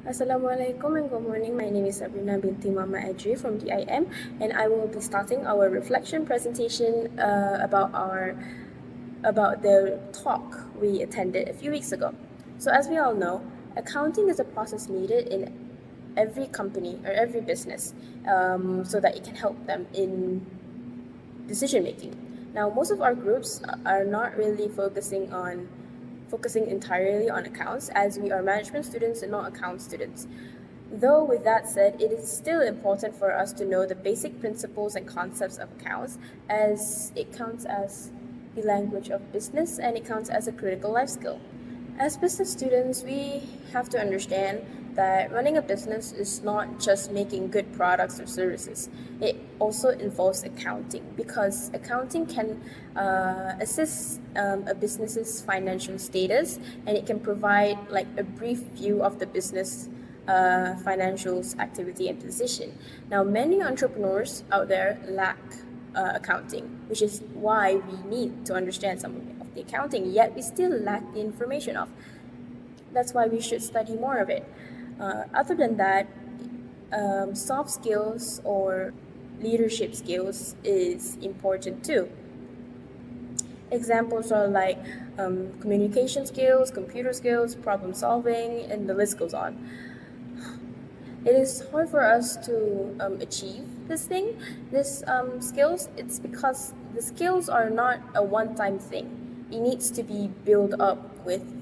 Assalamualaikum and good morning. My name is Sabrina binti Mama Adri from DIM, and I will be starting our reflection presentation about the talk we attended a few weeks ago. So, as we all know, accounting is a process needed in every company or every business, so that it can help them in decision making. Now, most of our groups are not really focusing entirely on accounts, as we are management students and not account students. Though, with that said, it is still important for us to know the basic principles and concepts of accounts, as it counts as the language of business and it counts as a critical life skill. As business students, we have to understand that running a business is not just making good products or services. It also involves accounting, because accounting can assist a business's financial status, and it can provide like a brief view of the business financials, activity, and position. Now, many entrepreneurs out there lack accounting, which is why we need to understand some of the accounting, yet we still lack the information of. That's why we should study more of it. Other than that, soft skills or leadership skills is important too. Examples are like communication skills, computer skills, problem solving, and the list goes on. It is hard for us to achieve this skills. It's because the skills are not a one-time thing. It needs to be built up with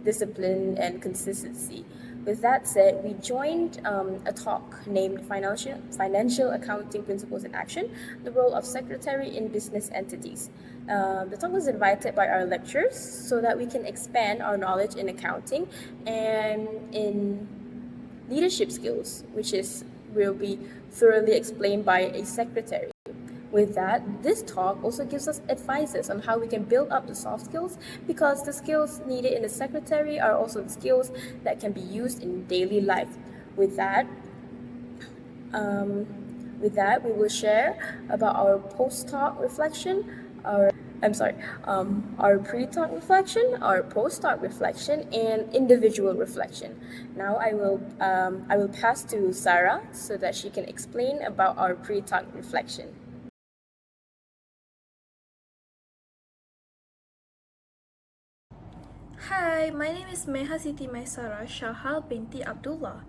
discipline and consistency. With that said, we joined a talk named Financial Accounting Principles in Action, the role of secretary in business entities. The talk was invited by our lecturers so that we can expand our knowledge in accounting and in leadership skills, which will be thoroughly explained by a secretary. With that, this talk also gives us advices on how we can build up the soft skills, because the skills needed in the secretary are also the skills that can be used in daily life. With that, we will share about our post-talk reflection, our pre-talk reflection, our post-talk reflection, and individual reflection. Now I will pass to Sarah so that she can explain about our pre-talk reflection. Hi, my name is Meha Siti Maisara Shahal binti Abdullah.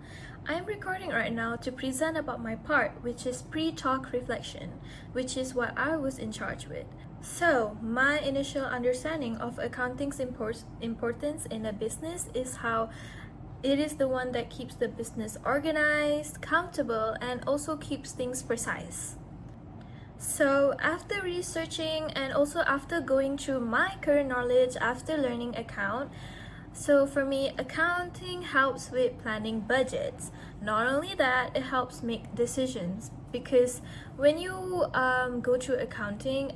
I'm recording right now to present about my part, which is pre-talk reflection, which is what I was in charge with. So, my initial understanding of accounting's importance in a business is how it is the one that keeps the business organized, countable, and also keeps things precise. So after researching and also after going through my current knowledge after learning account, so for me, accounting helps with planning budgets. Not only that, it helps make decisions, because when you go through accounting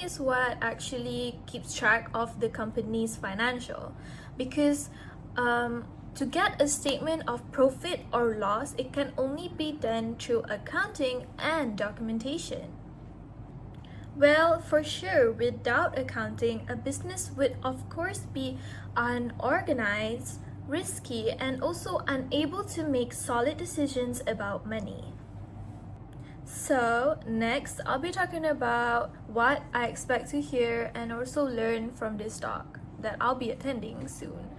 is what actually keeps track of the company's financial. Because to get a statement of profit or loss, it can only be done through accounting and documentation. Well, for sure, without accounting, a business would of course be unorganized, risky, and also unable to make solid decisions about money. So, next, I'll be talking about what I expect to hear and also learn from this talk that I'll be attending soon.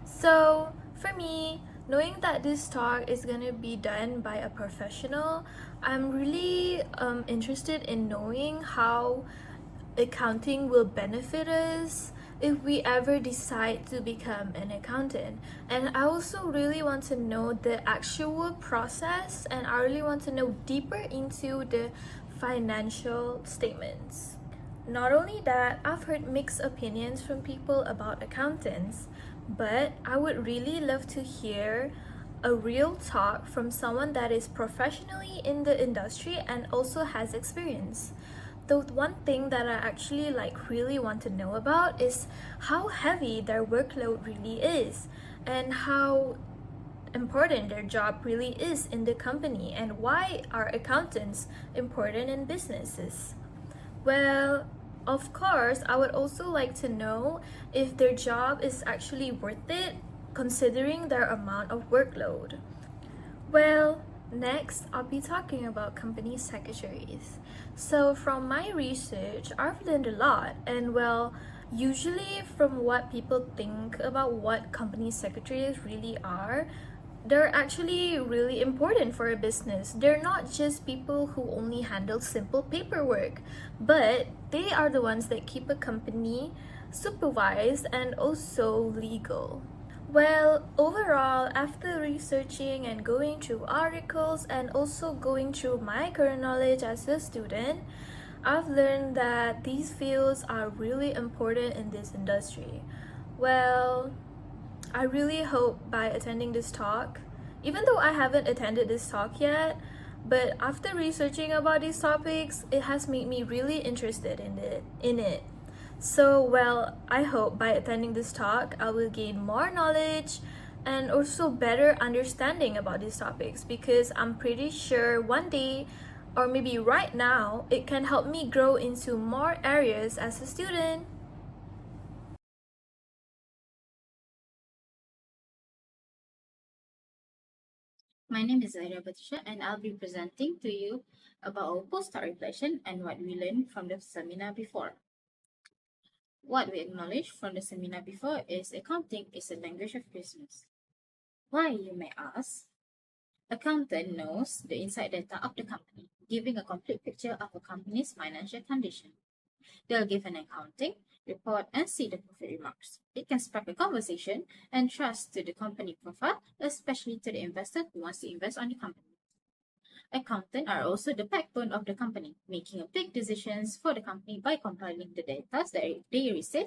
So, for me, knowing that this talk is gonna be done by a professional, I'm really interested in knowing how accounting will benefit us if we ever decide to become an accountant. And I also really want to know the actual process, and I really want to know deeper into the financial statements. Not only that, I've heard mixed opinions from people about accountants, but I would really love to hear a real talk from someone that is professionally in the industry and also has experience. The one thing that I actually really want to know about is how heavy their workload really is, and how important their job really is in the company, and why are accountants important in businesses. Well, of course, I would also like to know if their job is actually worth it, considering their amount of workload. Well, next I'll be talking about company secretaries. So, from my research, I've learned a lot, and well, usually from what people think about what company secretaries really are, they're actually really important for a business. They're not just people who only handle simple paperwork, but they are the ones that keep a company supervised and also legal. Well, overall, after researching and going through articles and also going through my current knowledge as a student, I've learned that these fields are really important in this industry. Well, I really hope by attending this talk, even though I haven't attended this talk yet, but after researching about these topics, it has made me really interested in it. So, well, I hope by attending this talk, I will gain more knowledge and also better understanding about these topics, because I'm pretty sure one day, or maybe right now, it can help me grow into more areas as a student. My name is Zaira Batisha, and I'll be presenting to you about our post-start reflection and what we learned from the seminar before. What we acknowledged from the seminar before is accounting is a language of business. Why, you may ask? Accountant knows the inside data of the company, giving a complete picture of a company's financial condition. They'll give an accounting report and see the profit remarks. It can spark a conversation and trust to the company profile, especially to the investor who wants to invest on the company. Accountants are also the backbone of the company, making big decisions for the company by compiling the data that they receive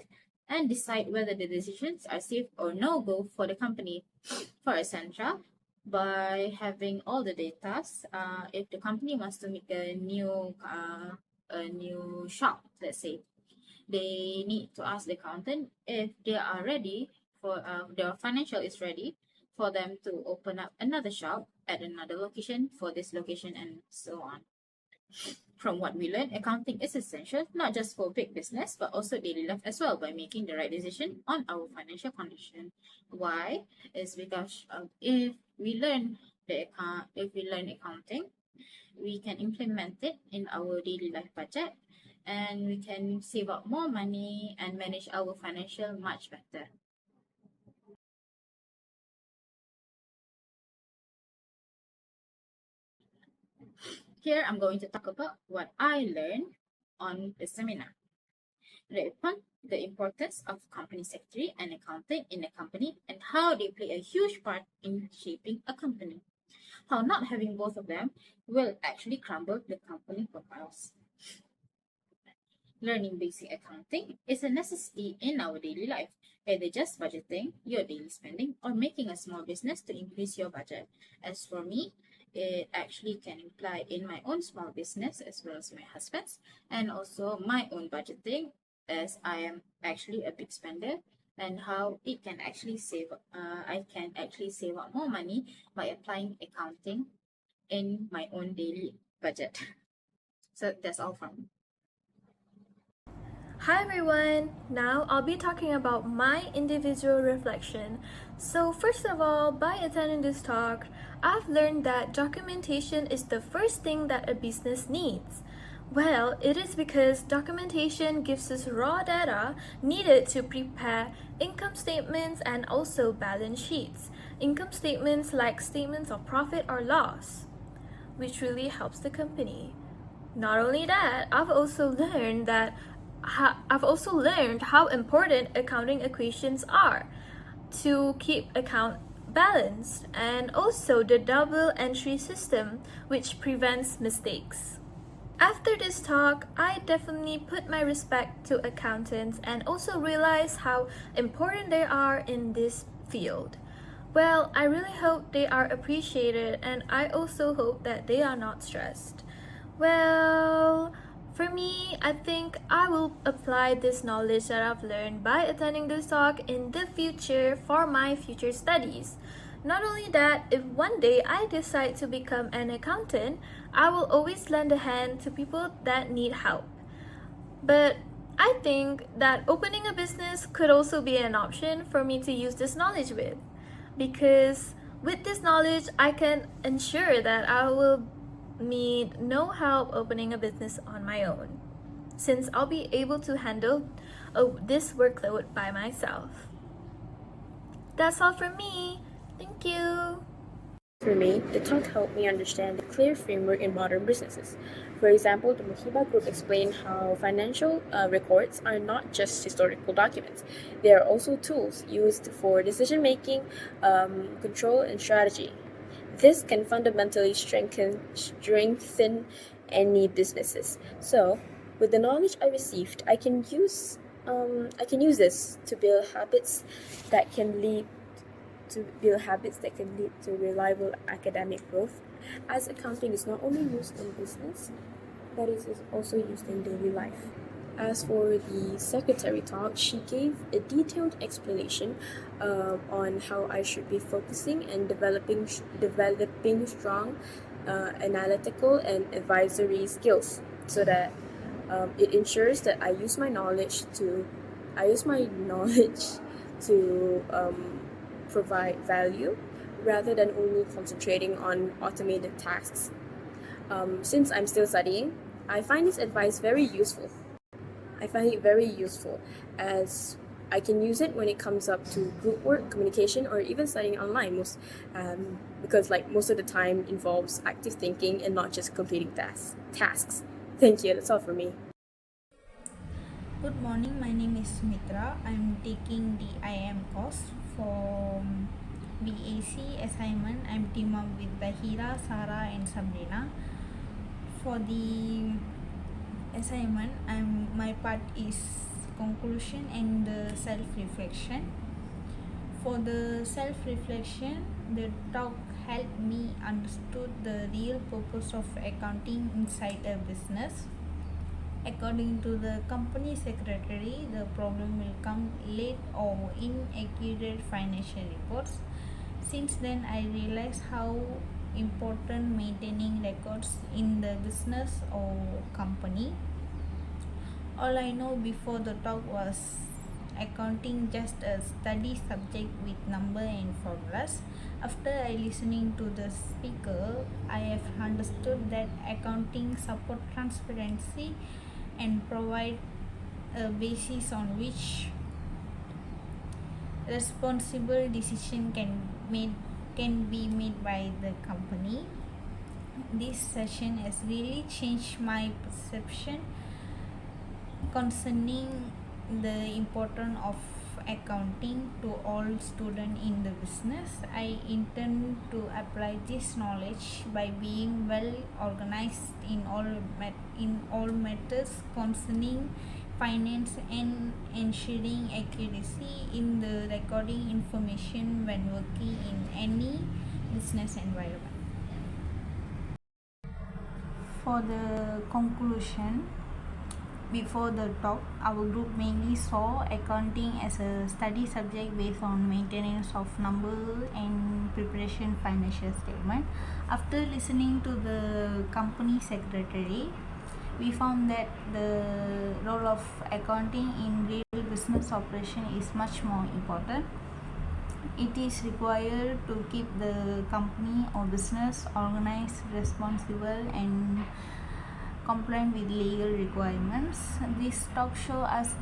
and decide whether the decisions are safe or no-go for the company. For example, by having all the data, if the company wants to make a new shop, let's say, they need to ask the accountant if they are ready for their financial is ready for them to open up another shop at another location for this location and so on. From what we learned, accounting is essential not just for big business but also daily life as well by making the right decision on our financial condition. Why? Is because if we learn accounting, we can implement it in our daily life budget and we can save up more money and manage our financial much better. Here I'm going to talk about what I learned on the seminar. The importance of company secretary and accountant in a company and how they play a huge part in shaping a company. How not having both of them will actually crumble the company profiles. Learning basic accounting is a necessity in our daily life, either just budgeting your daily spending or making a small business to increase your budget. As for me, it actually can imply in my own small business as well as my husband's and also my own budgeting, as I am actually a big spender, and how it can actually I can actually save up more money by applying accounting in my own daily budget. So that's all from me. Hi everyone! Now I'll be talking about my individual reflection. So, first of all, by attending this talk, I've learned that documentation is the first thing that a business needs. Well, it is because documentation gives us raw data needed to prepare income statements and also balance sheets. Income statements like statements of profit or loss, which really helps the company. Not only that, I've also learned how important accounting equations are to keep account balanced, and also the double entry system, which prevents mistakes. After this talk, I definitely put my respect to accountants and also realize how important they are in this field. Well, I really hope they are appreciated, and I also hope that they are not stressed. Well, for me, I think I will apply this knowledge that I've learned by attending this talk in the future for my future studies. Not only that, if one day I decide to become an accountant, I will always lend a hand to people that need help. But I think that opening a business could also be an option for me to use this knowledge with. because with this knowledge, I can ensure that I will need no help opening a business on my own, since I'll be able to handle this workload by myself. That's all from me. Thank you. For me, the talk helped me understand the clear framework in modern businesses. For example, the Mohiba Group explained how financial records are not just historical documents, they are also tools used for decision making, control, and strategy. This can fundamentally strengthen any businesses. So, with the knowledge I received, I can use this to build habits that can lead to reliable academic growth, as accounting is not only used in business, but it is also used in daily life. As for the secretary talk, she gave a detailed explanation on how I should be focusing and developing strong analytical and advisory skills, so that it ensures that I use my knowledge to provide value rather than only concentrating on automated tasks. Since I'm still studying, I find this advice very useful. I find it very useful, as I can use it when it comes up to group work, communication, or even studying online. Because most of the time involves active thinking and not just completing tasks. Thank you. That's all for me. Good morning, my name is Sumitra. I'm taking the IM course for BAC assignment. I'm team up with Bahira, Sarah and Sabrina. For the assignment, my part is conclusion and the self-reflection. For the self-reflection, the talk helped me understood the real purpose of accounting inside a business. According to the company secretary, the problem will come late or inaccurate financial reports. Since then, I realized how important maintaining records in the business or company. All I know before the talk was accounting just a study subject with number and formulas. After I listening to the speaker, I have understood that accounting support transparency and provide a basis on which responsible decision can be made by the company. This session has really changed my perception concerning the importance of accounting to all students in the business. I intend to apply this knowledge by being well organized in all matters concerning finance and ensuring accuracy in the recording information when working in any business environment. For the conclusion, before the talk, our group mainly saw accounting as a study subject based on maintenance of number and preparation financial statement. After listening to the company secretary, we found that the role of accounting in real business operation is much more important. It is required to keep the company or business organized, responsible, and compliant with legal requirements. This talk show us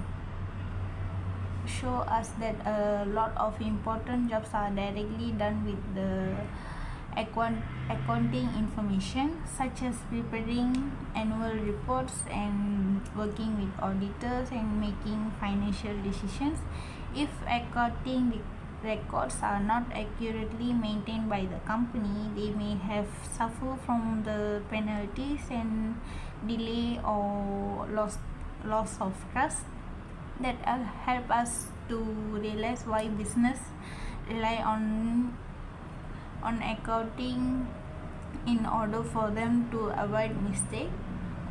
that a lot of important jobs are directly done with the accounting information, such as preparing annual reports and working with auditors and making financial decisions. If accounting records are not accurately maintained by the company, they may have suffer from the penalties and delay or loss of trust. That help us to realize why business rely on accounting in order for them to avoid mistake.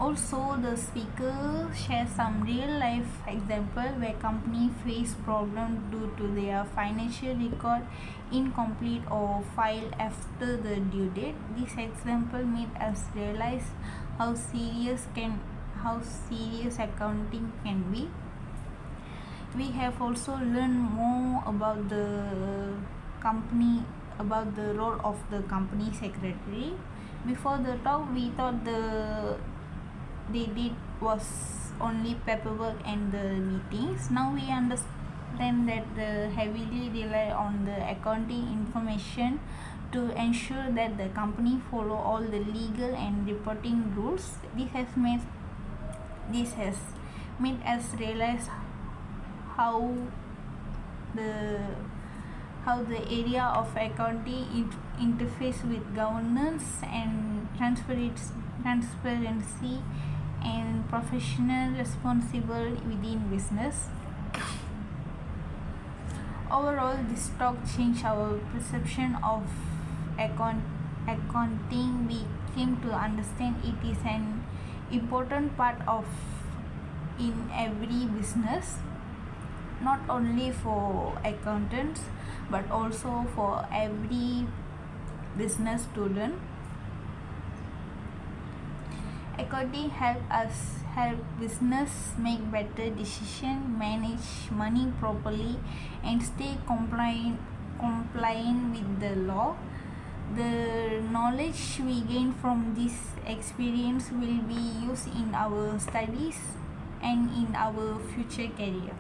Also, the speaker shares some real life example where company face problem due to their financial record incomplete or filed after the due date. This example made us realize how serious accounting can be. We have also learned more about the role of the company secretary. Before the talk, we thought they did was only paperwork and the meetings. Now we understand that they heavily rely on the accounting information to ensure that the company follow all the legal and reporting rules. This has made us realize how the area of accounting interface with governance and transparency and professional responsible within business. Overall, this talk changed our perception of accounting. We came to understand it is an important part of in every business, not only for accountants but also for every business student. Accounting help business make better decision, manage money properly, and stay compliant with the law. The knowledge we gain from this experience will be used in our studies and in our future career.